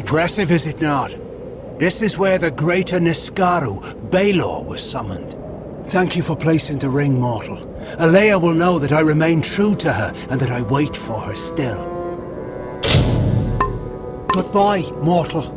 Impressive, is it not? This is where the greater Niskaru, Baelor, was summoned. Thank you for placing the ring, mortal. Alea will know that I remain true to her and that I wait for her still. Goodbye, mortal.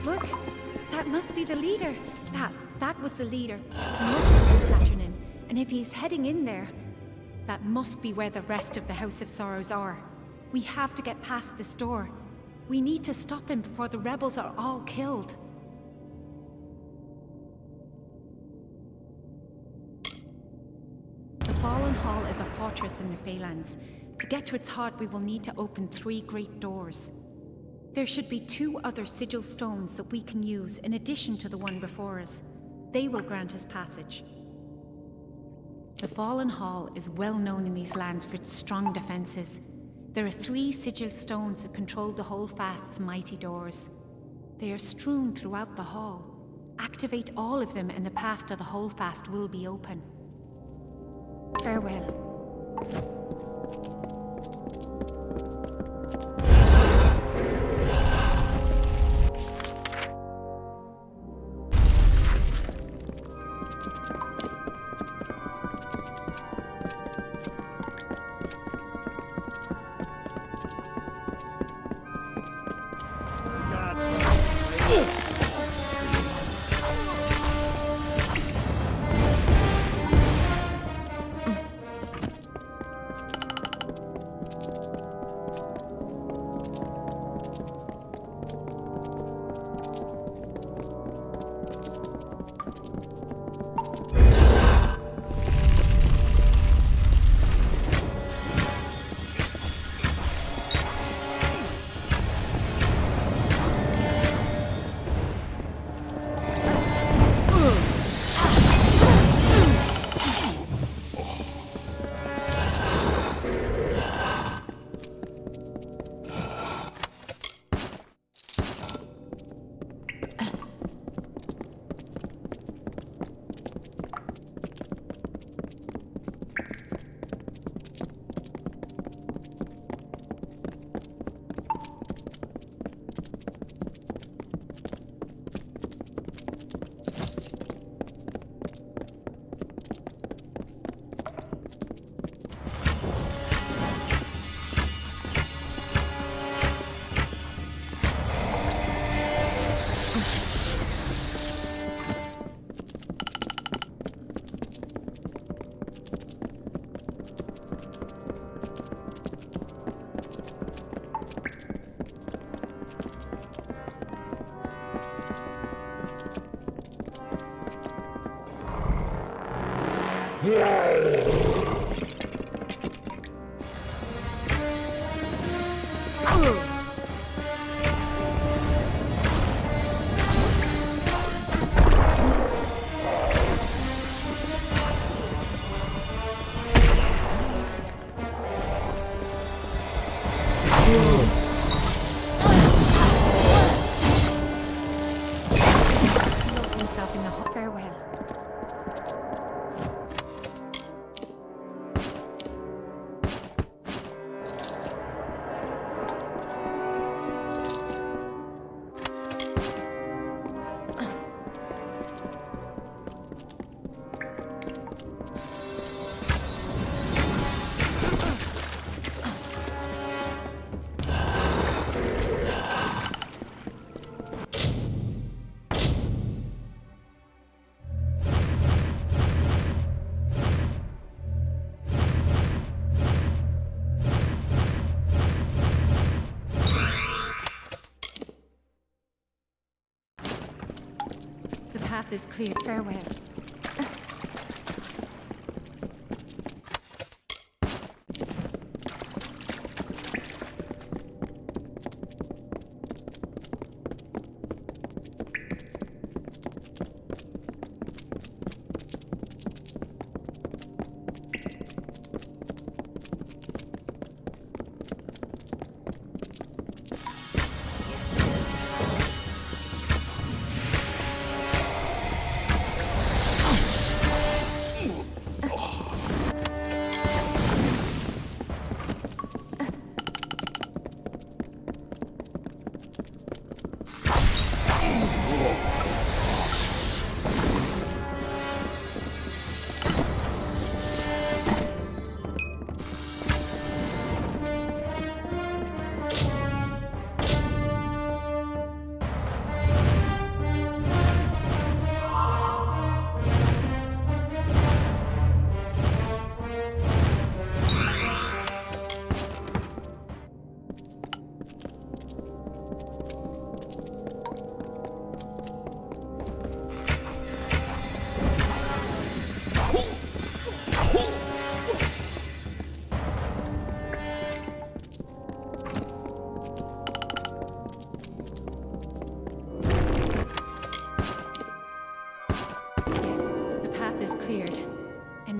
Look, that must be the leader. That was the leader. He must have been Saturnin. And if he's heading in there, that must be where the rest of the House of Sorrows are. We have to get past this door. We need to stop him before the rebels are all killed. The Fallen Hall is a fortress in the Phalanx. To get to its heart, we will need to open 3 great doors. There should be 2 other sigil stones that we can use in addition to the one before us. They will grant us passage. The Fallen Hall is well known in these lands for its strong defenses. There are 3 sigil stones that control the Holdfast's mighty doors. They are strewn throughout the hall. Activate all of them and the path to the Holdfast will be open. Farewell. myself in the farewell. The path is clear. Farewell.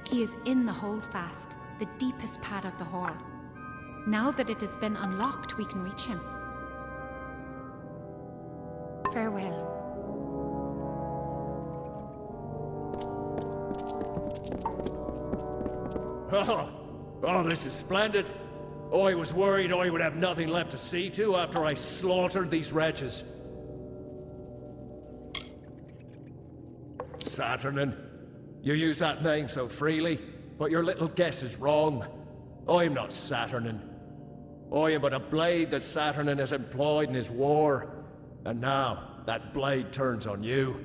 He is in the holdfast, the deepest part of the hall. Now that it has been unlocked, we can reach him. Farewell. Oh, this is splendid. I was worried I would have nothing left to see to after I slaughtered these wretches. Saturnin. You use that name so freely, but your little guess is wrong. I am not Saturnin. I am but a blade that Saturnin has employed in his war. And now, that blade turns on you.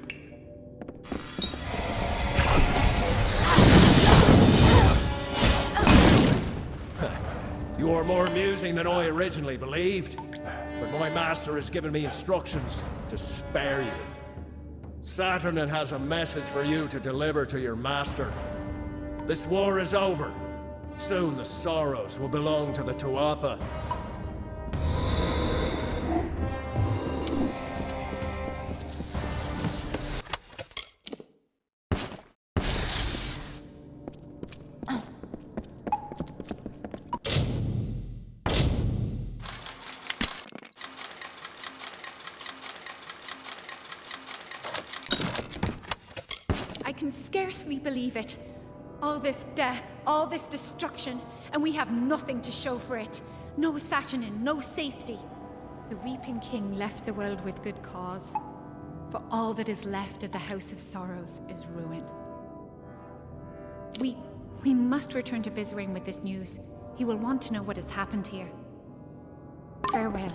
You are more amusing than I originally believed. But my master has given me instructions to spare you. Saturnin has a message for you to deliver to your master. This war is over. Soon the sorrows will belong to the Tuatha. I can scarcely believe it. All this death, all this destruction, and we have nothing to show for it. No Saturnin, no safety. The Weeping King left the world with good cause. For all that is left of the House of Sorrows is ruin. We must return to Bizring with this news. He will want to know what has happened here. Farewell.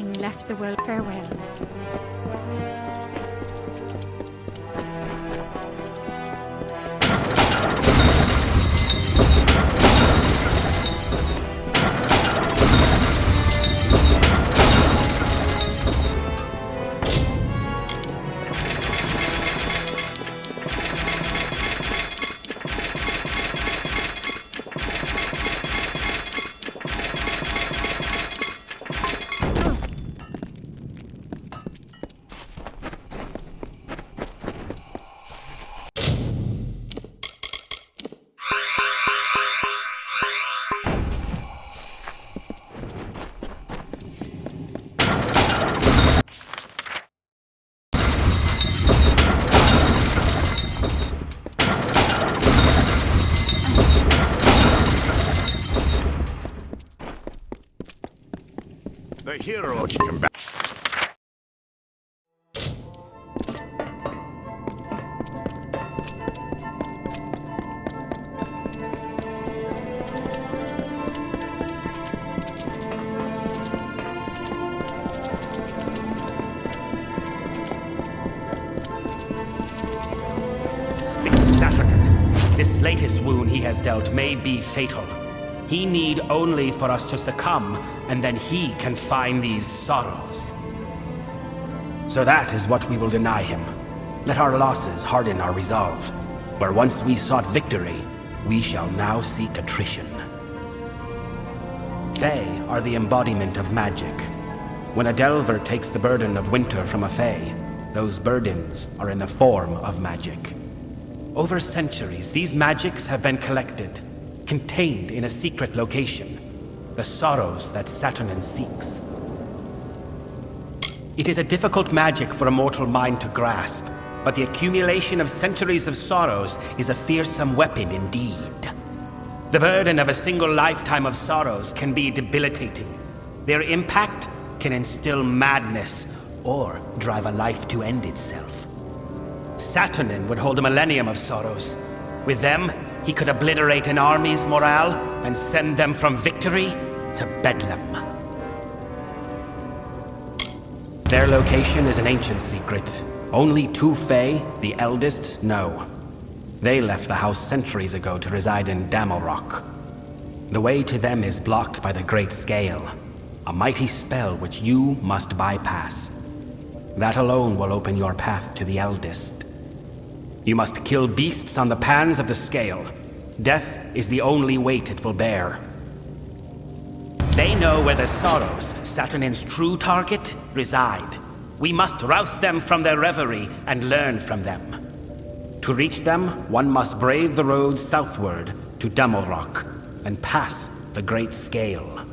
king left the world farewell. The hero came back. Saturn, this latest wound he has dealt may be fatal. He need only for us to succumb, and then he can find these sorrows. So that is what we will deny him. Let our losses harden our resolve. Where once we sought victory, we shall now seek attrition. They are the embodiment of magic. When a delver takes the burden of winter from a fae, those burdens are in the form of magic. Over centuries, these magics have been collected, contained in a secret location. The sorrows that Saturnin seeks. It is a difficult magic for a mortal mind to grasp, but the accumulation of centuries of sorrows is a fearsome weapon indeed. The burden of a single lifetime of sorrows can be debilitating. Their impact can instill madness or drive a life to end itself. Saturnin would hold a millennium of sorrows. With them, he could obliterate an army's morale and send them from victory to bedlam. Their location is an ancient secret. Only two Fae, the Eldest, know. They left the house centuries ago to reside in Amalur. The way to them is blocked by the Great Scale, a mighty spell which you must bypass. That alone will open your path to the Eldest. You must kill beasts on the pans of the scale. Death is the only weight it will bear. They know where the sorrows, Saturnin's true target, reside. We must rouse them from their reverie and learn from them. To reach them, one must brave the road southward to Amalur and pass the Great Scale.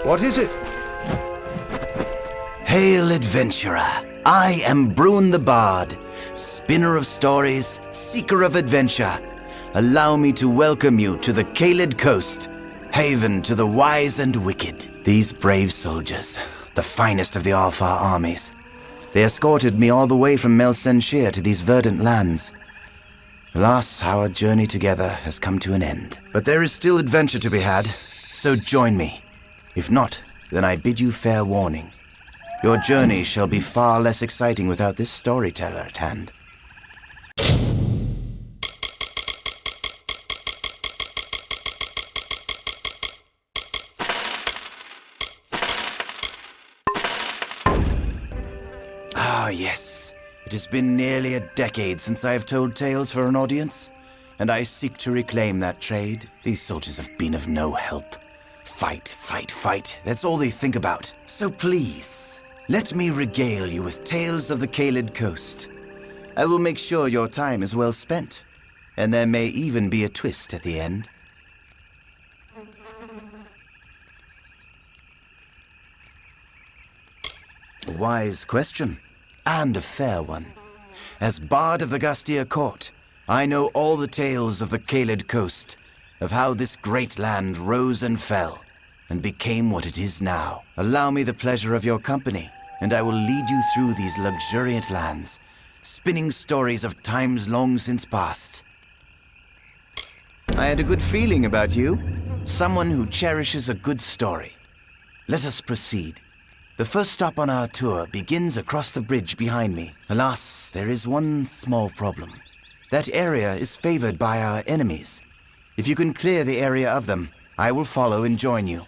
What is it? Hail, adventurer! I am Bruin the Bard, spinner of stories, seeker of adventure. Allow me to welcome you to the Caelid Coast, haven to the wise and wicked. These brave soldiers, the finest of the Alfar armies. They escorted me all the way from Melsenshir to these verdant lands. Alas, our journey together has come to an end. But there is still adventure to be had, so join me. If not, then I bid you fair warning. Your journey shall be far less exciting without this storyteller at hand. Ah, yes. It has been nearly a decade since I have told tales for an audience, and I seek to reclaim that trade. These soldiers have been of no help. Fight, fight, fight. That's all they think about. So please, let me regale you with tales of the Caelid Coast. I will make sure your time is well spent, and there may even be a twist at the end. A wise question, and a fair one. As Bard of the Gastia Court, I know all the tales of the Caelid Coast, of how this great land rose and fell, and became what it is now. Allow me the pleasure of your company, and I will lead you through these luxuriant lands, spinning stories of times long since past. I had a good feeling about you. Someone who cherishes a good story. Let us proceed. The first stop on our tour begins across the bridge behind me. Alas, there is one small problem. That area is favored by our enemies. If you can clear the area of them, I will follow and join you.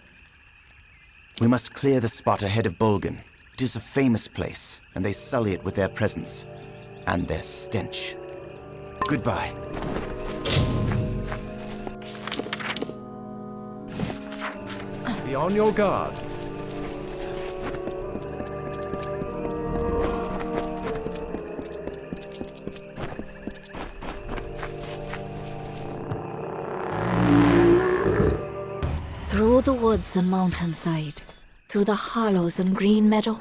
We must clear the spot ahead of Bolgan. It is a famous place, and they sully it with their presence and their stench. Goodbye. Be on your guard. Through the woods and mountainside, through the hollows and green meadow,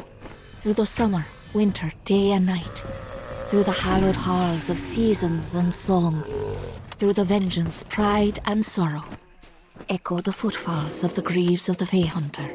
through the summer, winter, day and night, through the hallowed halls of seasons and song, through the vengeance, pride and sorrow, echo the footfalls of the greaves of the Fey Hunter.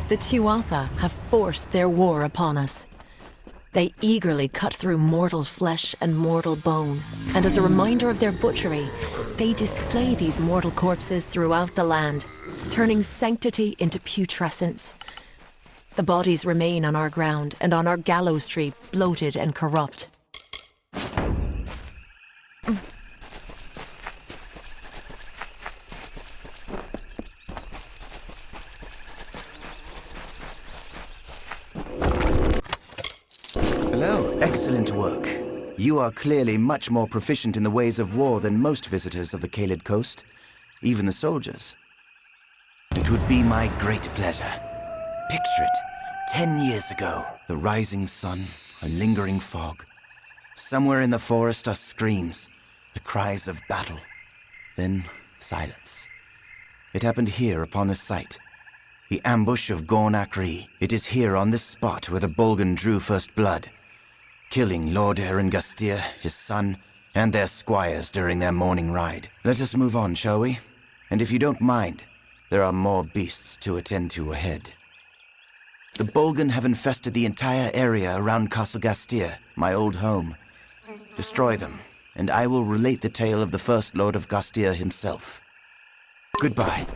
The Tuatha have forced their war upon us. They eagerly cut through mortal flesh and mortal bone, and as a reminder of their butchery, they display these mortal corpses throughout the land, turning sanctity into putrescence. The bodies remain on our ground and on our gallows tree, bloated and corrupt. Hello, excellent work. You are clearly much more proficient in the ways of war than most visitors of the Caelid Coast, even the soldiers. It would be my great pleasure. Picture it, 10 years ago, the rising sun, a lingering fog. Somewhere in the forest are screams, the cries of battle. Then silence. It happened here upon this site. The ambush of Gorn Akri. It is here on this spot where the Bolgan drew first blood, killing Lord Erengustir, his son, and their squires during their morning ride. Let us move on, shall we? And if you don't mind, there are more beasts to attend to ahead. The Bolgan have infested the entire area around Castle Gastir, my old home. Destroy them, and I will relate the tale of the First Lord of Gastir himself. Goodbye.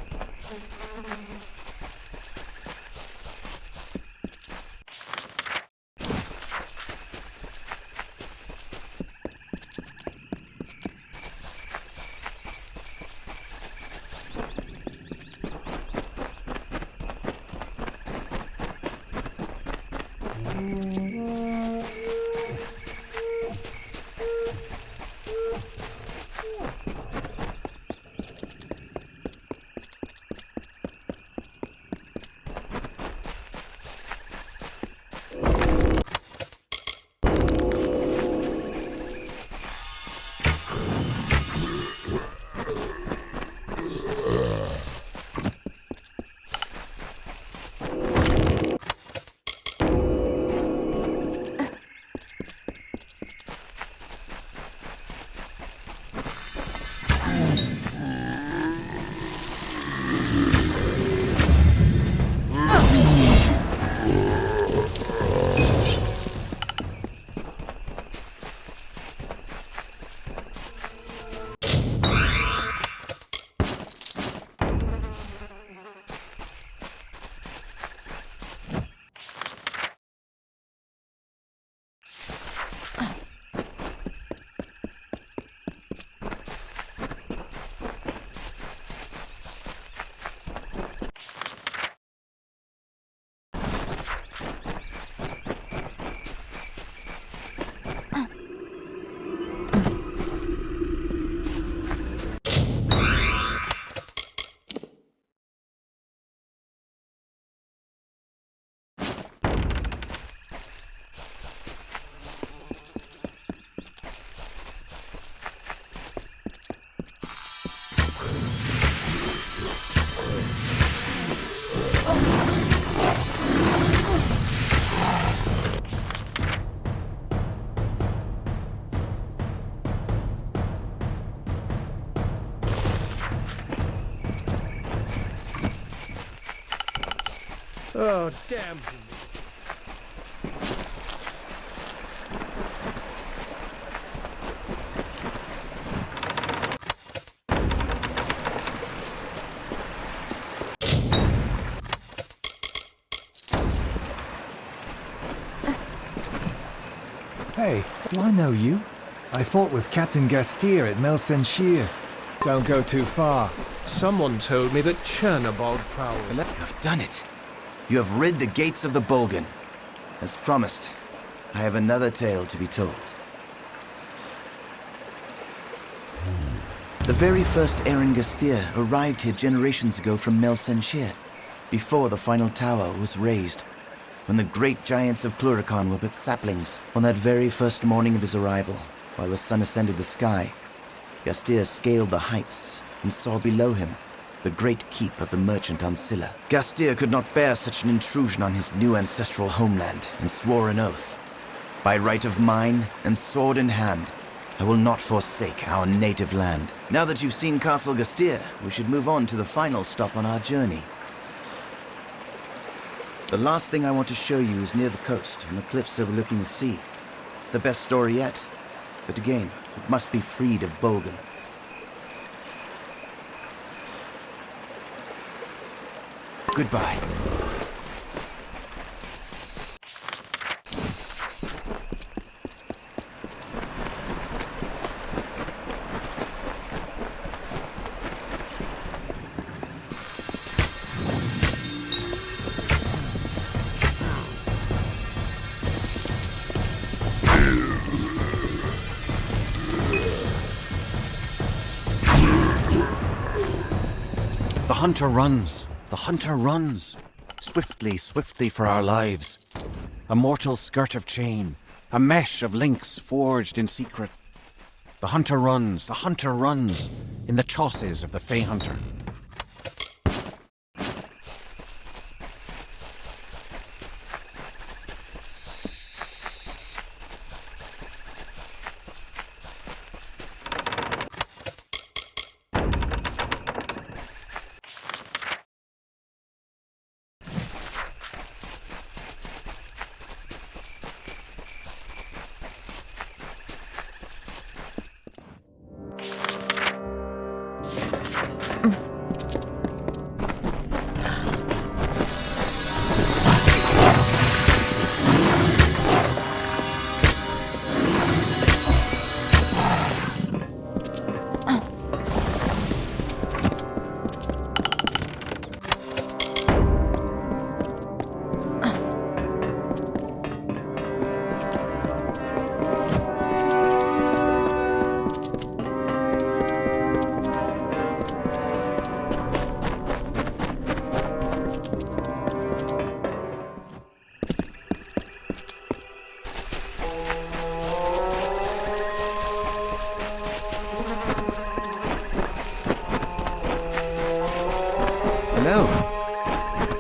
Oh, damn. Hey, do I know you? I fought with Captain Gastir at Melsenshire. Don't go too far. Someone told me that Chernobog prowls. You have done it. You have rid the gates of the Bolgan. As promised, I have another tale to be told. The very first Erengustir arrived here generations ago from Melsenshire, before the final tower was raised, when the great giants of Klurikon were but saplings. On that very first morning of his arrival, while the sun ascended the sky, Gastir scaled the heights and saw below him the great keep of the merchant Ancilla. Gastir could not bear such an intrusion on his new ancestral homeland, and swore an oath. By right of mine, and sword in hand, I will not forsake our native land. Now that you've seen Castle Gastir, we should move on to the final stop on our journey. The last thing I want to show you is near the coast, on the cliffs overlooking the sea. It's the best story yet, but again, it must be freed of Bolgan. Goodbye. The hunter runs. The hunter runs. Swiftly, swiftly for our lives. A mortal skirt of chain. A mesh of links forged in secret. The hunter runs. The hunter runs. In the chausses of the Fey Hunter.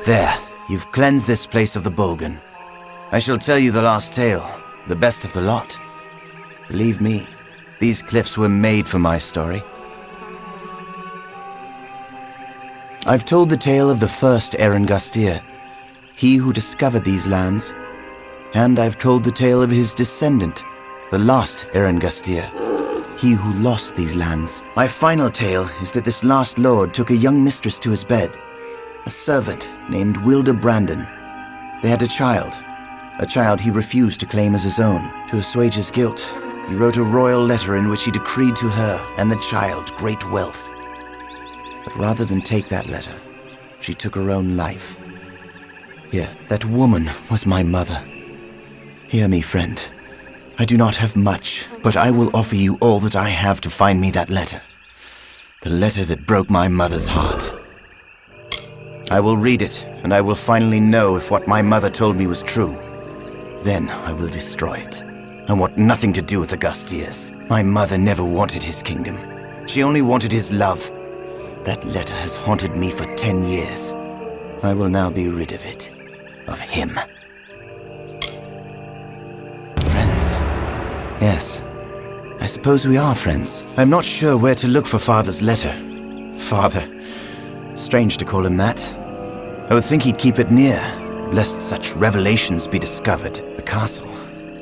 There, you've cleansed this place of the Bolgan. I shall tell you the last tale, the best of the lot. Believe me, these cliffs were made for my story. I've told the tale of the first Erengustir, he who discovered these lands, and I've told the tale of his descendant, the last Erengustir, he who lost these lands. My final tale is that this last lord took a young mistress to his bed, a servant named Wilda Brandon. They had a child he refused to claim as his own. To assuage his guilt, he wrote a royal letter in which he decreed to her and the child great wealth. But rather than take that letter, she took her own life. Here, that woman was my mother. Hear me, friend. I do not have much, but I will offer you all that I have to find me that letter. The letter that broke my mother's heart. I will read it, and I will finally know if what my mother told me was true. Then I will destroy it. I want nothing to do with the Gustiers. My mother never wanted his kingdom. She only wanted his love. That letter has haunted me for 10 years. I will now be rid of it. Of him. Friends? Yes. I suppose we are friends. I'm not sure where to look for Father's letter. Father. It's strange to call him that. I would think he'd keep it near, lest such revelations be discovered. The castle.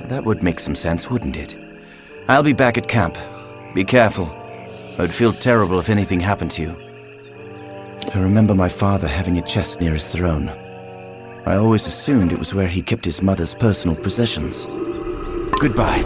That would make some sense, wouldn't it? I'll be back at camp. Be careful. I would feel terrible if anything happened to you. I remember my father having a chest near his throne. I always assumed it was where he kept his mother's personal possessions. Goodbye.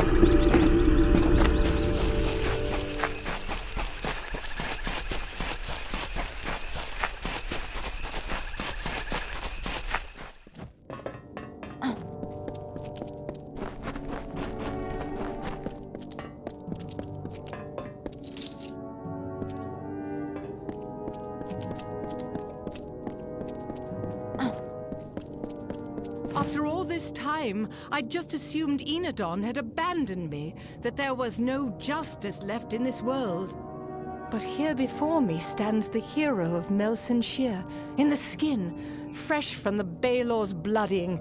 After all this time, I'd just assumed Enadon had abandoned me, that there was no justice left in this world. But here before me stands the hero of Melsenshire, in the skin, fresh from the Baelor's bloodying,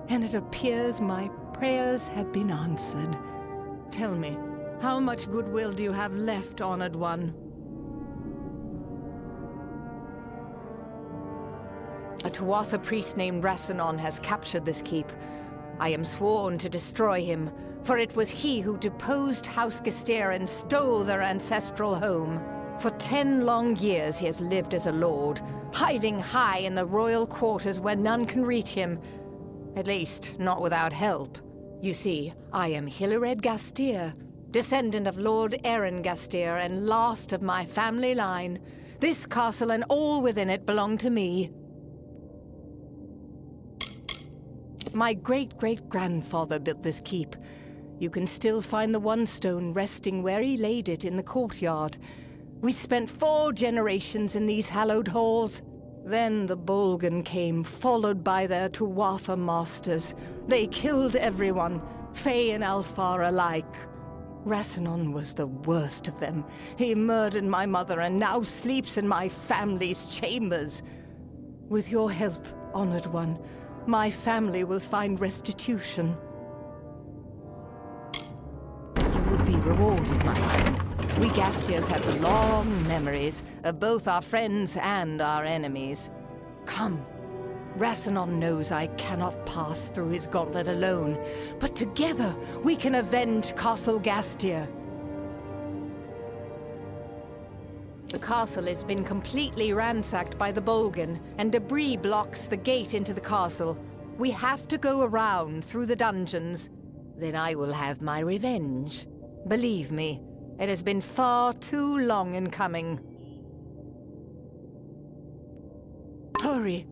and it appears my prayers have been answered. Tell me, how much goodwill do you have left, Honored One? A Tuatha priest named Rassanon has captured this keep. I am sworn to destroy him, for it was he who deposed House Gestir and stole their ancestral home. For 10 long years he has lived as a lord, hiding high in the royal quarters where none can reach him. At least, not without help. You see, I am Hilared Gastir, descendant of Lord Erengustir and last of my family line. This castle and all within it belong to me. My great-great-grandfather built this keep. You can still find the one stone resting where he laid it in the courtyard. We spent 4 generations in these hallowed halls. Then the Bolgan came, followed by their Tuatha masters. They killed everyone, Fae and Alfar alike. Rassanon was the worst of them. He murdered my mother and now sleeps in my family's chambers. With your help, Honored One, my family will find restitution. You will be rewarded, my friend. We Gastiers have long memories of both our friends and our enemies. Come. Rassanon knows I cannot pass through his gauntlet alone, but together we can avenge Castle Gastir. The castle has been completely ransacked by the Bolgan, and debris blocks the gate into the castle. We have to go around through the dungeons. Then I will have my revenge. Believe me, it has been far too long in coming. Hurry!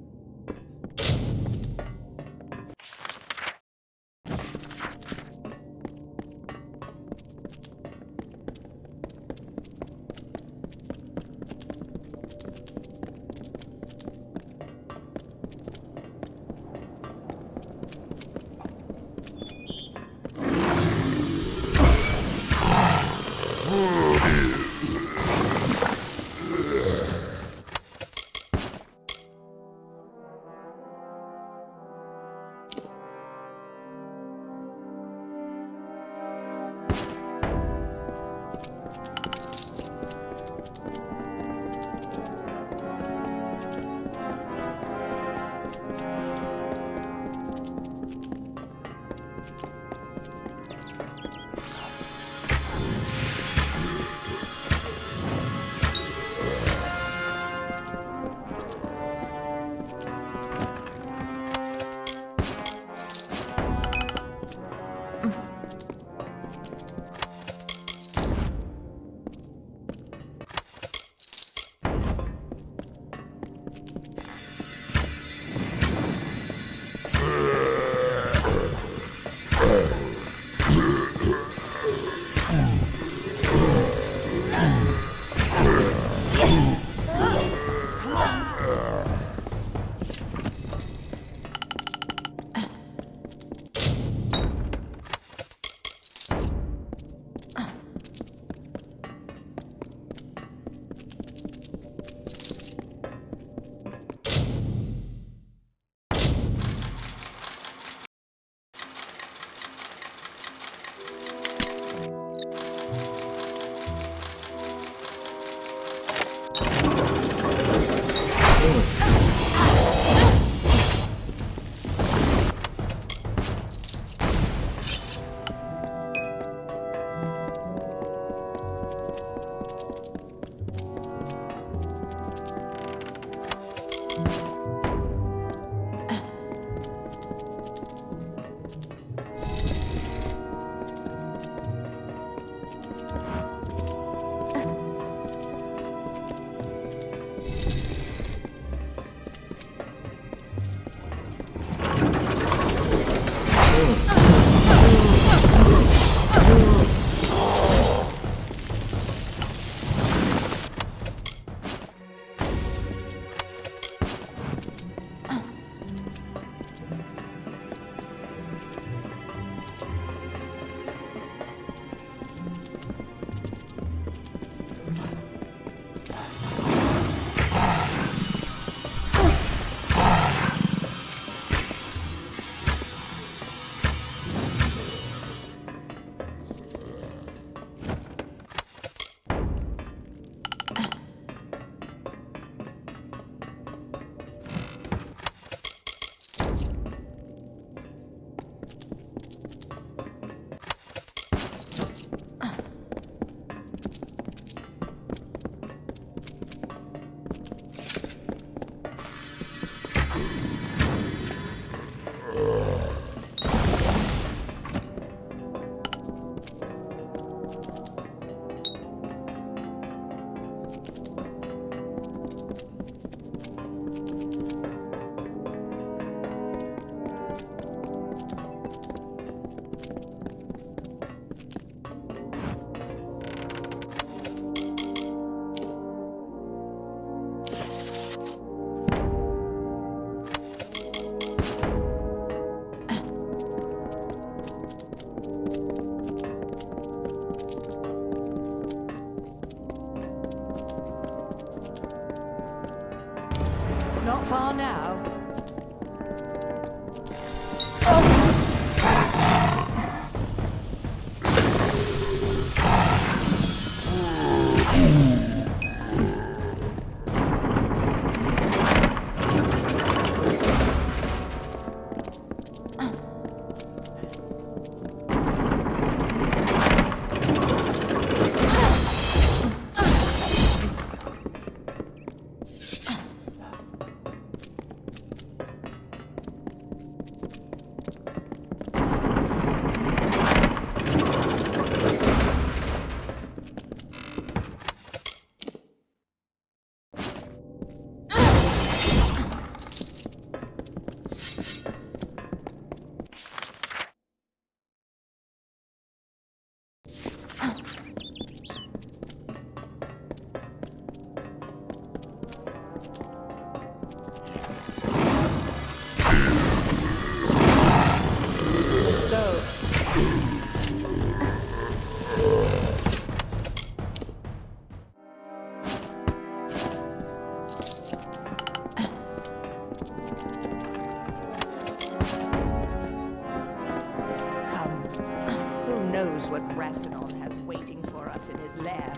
knows what Rasenol has waiting for us in his lair.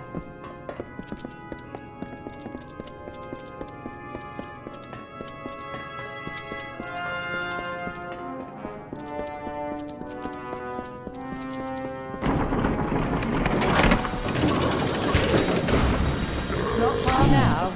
It's not far now.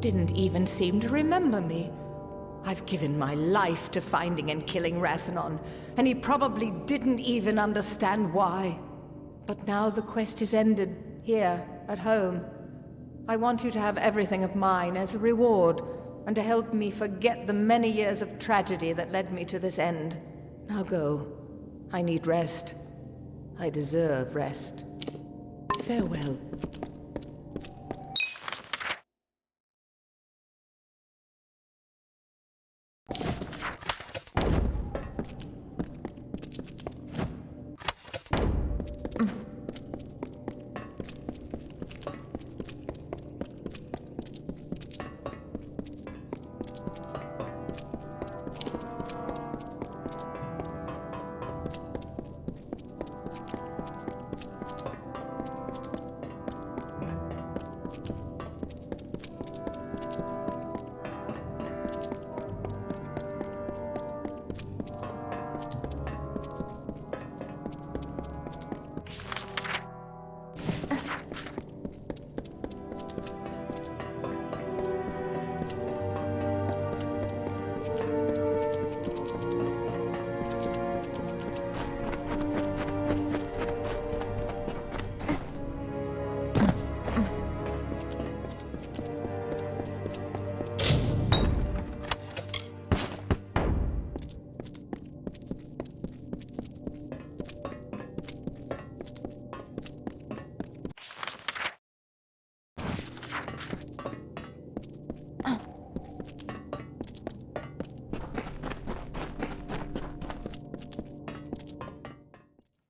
Didn't even seem to remember me. I've given my life to finding and killing Rasenol, and he probably didn't even understand why. But now the quest is ended, here, at home. I want you to have everything of mine as a reward, and to help me forget the many years of tragedy that led me to this end. Now go. I need rest. I deserve rest. Farewell.